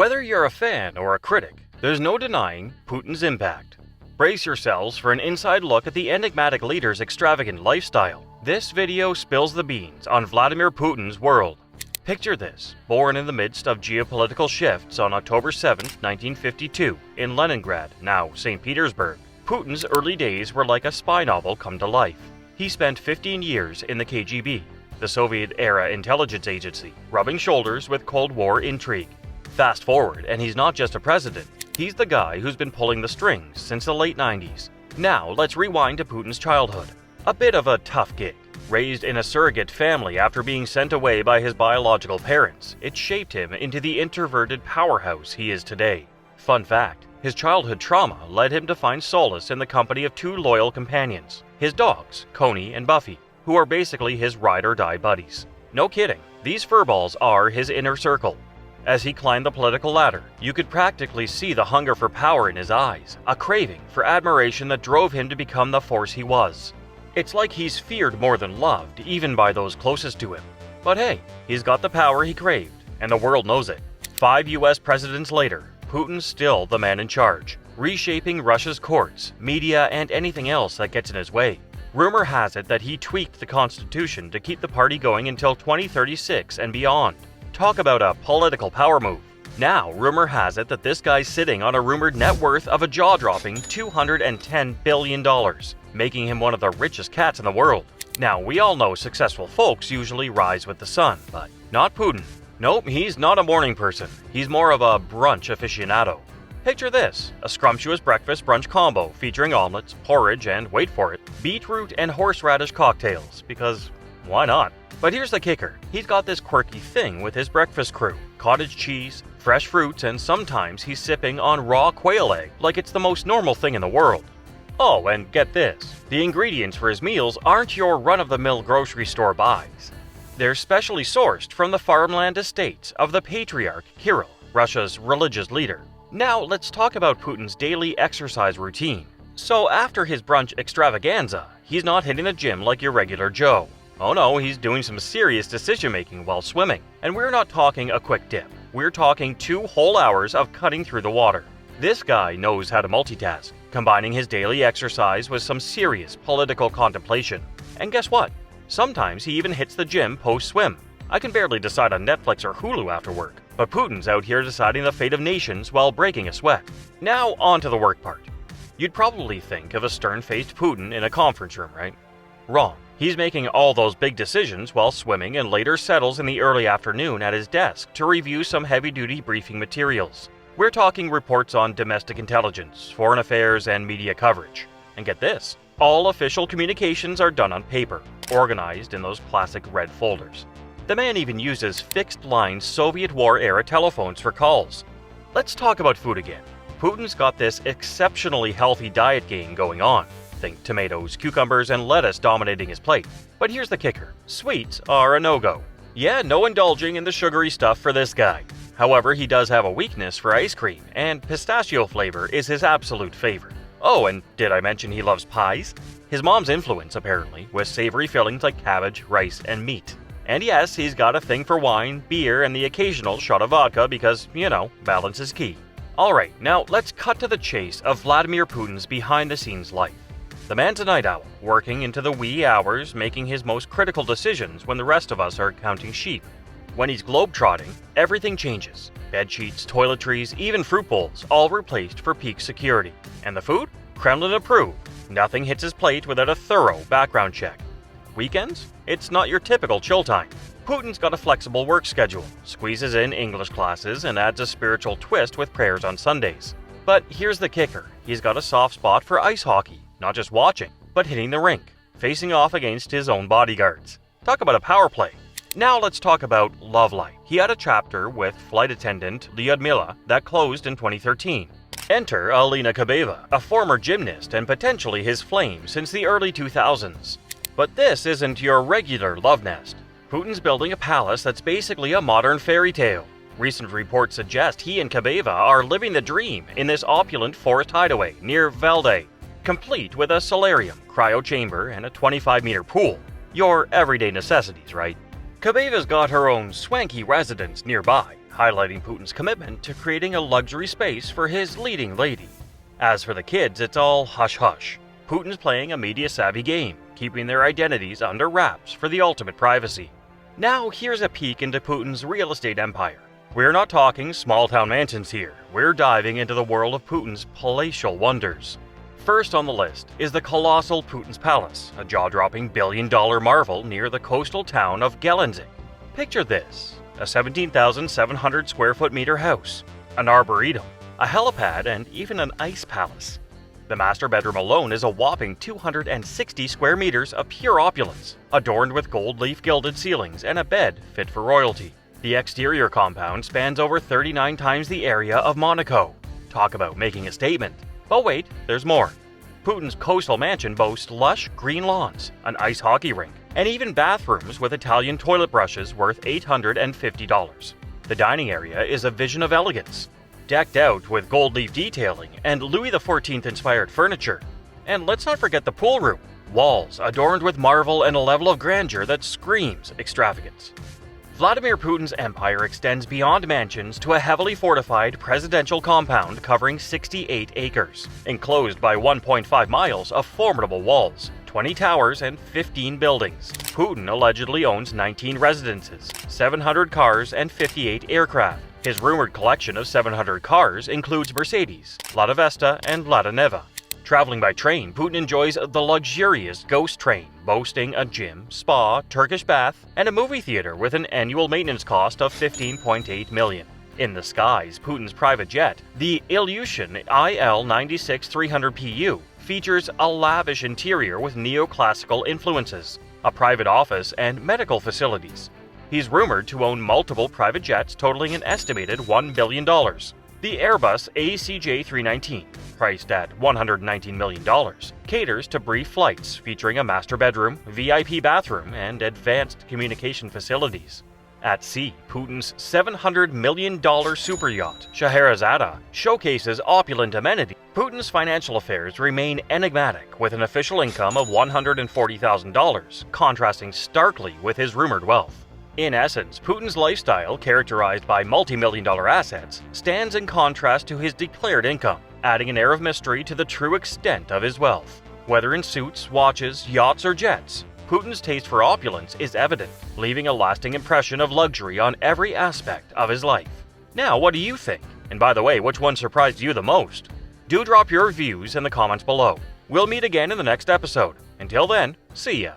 Whether you're a fan or a critic, there's no denying Putin's impact. Brace yourselves for an inside look at the enigmatic leader's extravagant lifestyle. This video spills the beans on Vladimir Putin's world. Picture this, born in the midst of geopolitical shifts on October 7, 1952, in Leningrad, now St. Petersburg. Putin's early days were like a spy novel come to life. He spent 15 years in the KGB, the Soviet-era intelligence agency, rubbing shoulders with Cold War intrigue. Fast forward, and he's not just a president. He's the guy who's been pulling the strings since the late 90s. Now, let's rewind to Putin's childhood. A bit of a tough gig. Raised in a surrogate family after being sent away by his biological parents, it shaped him into the introverted powerhouse he is today. Fun fact, his childhood trauma led him to find solace in the company of two loyal companions, his dogs, Coney and Buffy, who are basically his ride-or-die buddies. No kidding, these furballs are his inner circle. As he climbed the political ladder, you could practically see the hunger for power in his eyes, a craving for admiration that drove him to become the force he was. It's like he's feared more than loved, even by those closest to him. But hey, he's got the power he craved, and the world knows it. 5 US presidents later, Putin's still the man in charge, reshaping Russia's courts, media, and anything else that gets in his way. Rumor has it that he tweaked the constitution to keep the party going until 2036 and beyond. Talk about a political power move. Now, rumor has it that this guy's sitting on a rumored net worth of a jaw-dropping $210 billion, making him one of the richest cats in the world. Now, we all know successful folks usually rise with the sun, but not Putin. Nope, he's not a morning person. He's more of a brunch aficionado. Picture this, a scrumptious breakfast-brunch combo featuring omelets, porridge, and, wait for it, beetroot and horseradish cocktails, because why not? But here's the kicker, he's got this quirky thing with his breakfast crew. Cottage cheese, fresh fruits, and sometimes he's sipping on raw quail egg like it's the most normal thing in the world. Oh, and get this, the ingredients for his meals aren't your run-of-the-mill grocery store buys. They're specially sourced from the farmland estates of the Patriarch Kirill, Russia's religious leader. Now let's talk about Putin's daily exercise routine. So after his brunch extravaganza, he's not hitting the gym like your regular Joe. Oh no, he's doing some serious decision-making while swimming. And we're not talking a quick dip. We're talking 2 whole hours of cutting through the water. This guy knows how to multitask, combining his daily exercise with some serious political contemplation. And guess what? Sometimes he even hits the gym post-swim. I can barely decide on Netflix or Hulu after work, but Putin's out here deciding the fate of nations while breaking a sweat. Now on to the work part. You'd probably think of a stern-faced Putin in a conference room, right? Wrong. He's making all those big decisions while swimming and later settles in the early afternoon at his desk to review some heavy-duty briefing materials. We're talking reports on domestic intelligence, foreign affairs, and media coverage. And get this, all official communications are done on paper, organized in those classic red folders. The man even uses fixed-line Soviet war-era telephones for calls. Let's talk about food again. Putin's got this exceptionally healthy diet game going on. Think tomatoes, cucumbers, and lettuce dominating his plate. But here's the kicker. Sweets are a no-go. Yeah, no indulging in the sugary stuff for this guy. However, he does have a weakness for ice cream, and pistachio flavor is his absolute favorite. Oh, and did I mention he loves pies? His mom's influence, apparently, with savory fillings like cabbage, rice, and meat. And yes, he's got a thing for wine, beer, and the occasional shot of vodka because, you know, balance is key. Alright, now let's cut to the chase of Vladimir Putin's behind-the-scenes life. The man's a night owl, working into the wee hours, making his most critical decisions when the rest of us are counting sheep. When he's globetrotting, everything changes. Bed sheets, toiletries, even fruit bowls, all replaced for peak security. And the food? Kremlin approved. Nothing hits his plate without a thorough background check. Weekends? It's not your typical chill time. Putin's got a flexible work schedule, squeezes in English classes, and adds a spiritual twist with prayers on Sundays. But here's the kicker, he's got a soft spot for ice hockey. Not just watching, but hitting the rink, facing off against his own bodyguards. Talk about a power play. Now let's talk about love life. He had a chapter with flight attendant Lyudmila that closed in 2013. Enter Alina Kabeva, a former gymnast and potentially his flame since the early 2000s. But this isn't your regular love nest. Putin's building a palace that's basically a modern fairy tale. Recent reports suggest he and Kabeva are living the dream in this opulent forest hideaway near Valdai, complete with a solarium, cryo chamber, and a 25-meter pool. Your everyday necessities, right? Kabeva's got her own swanky residence nearby, highlighting Putin's commitment to creating a luxury space for his leading lady. As for the kids, it's all hush-hush. Putin's playing a media-savvy game, keeping their identities under wraps for the ultimate privacy. Now here's a peek into Putin's real estate empire. We're not talking small-town mansions here, we're diving into the world of Putin's palatial wonders. First on the list is the colossal Putin's Palace, a jaw-dropping billion-dollar marvel near the coastal town of Gelendzhik. Picture this, a 17,700 square foot meter house, an arboretum, a helipad, and even an ice palace. The master bedroom alone is a whopping 260 square meters of pure opulence, adorned with gold leaf gilded ceilings and a bed fit for royalty. The exterior compound spans over 39 times the area of Monaco. Talk about making a statement. But wait, there's more. Putin's coastal mansion boasts lush green lawns, an ice hockey rink, and even bathrooms with Italian toilet brushes worth $850. The dining area is a vision of elegance, decked out with gold leaf detailing and Louis XIV inspired furniture. And let's not forget the pool room, walls adorned with marble and a level of grandeur that screams extravagance. Vladimir Putin's empire extends beyond mansions to a heavily fortified presidential compound covering 68 acres, enclosed by 1.5 miles of formidable walls, 20 towers, and 15 buildings. Putin allegedly owns 19 residences, 700 cars, and 58 aircraft. His rumored collection of 700 cars includes Mercedes, Lada Vesta, and Lada Neva. Traveling by train, Putin enjoys the luxurious Ghost Train, boasting a gym, spa, Turkish bath, and a movie theater with an annual maintenance cost of $15.8 million. In the skies, Putin's private jet, the Ilyushin IL-96-300PU, features a lavish interior with neoclassical influences, a private office, and medical facilities. He's rumored to own multiple private jets totaling an estimated $1 billion. The Airbus ACJ319, priced at $119 million, caters to brief flights featuring a master bedroom, VIP bathroom, and advanced communication facilities. At sea, Putin's $700 million super yacht, Scheherazade, showcases opulent amenities. Putin's financial affairs remain enigmatic, with an official income of $140,000, contrasting starkly with his rumored wealth. In essence, Putin's lifestyle, characterized by multi-million-dollar assets, stands in contrast to his declared income, adding an air of mystery to the true extent of his wealth. Whether in suits, watches, yachts, or jets, Putin's taste for opulence is evident, leaving a lasting impression of luxury on every aspect of his life. Now, what do you think? And by the way, which one surprised you the most? Do drop your views in the comments below. We'll meet again in the next episode. Until then, see ya.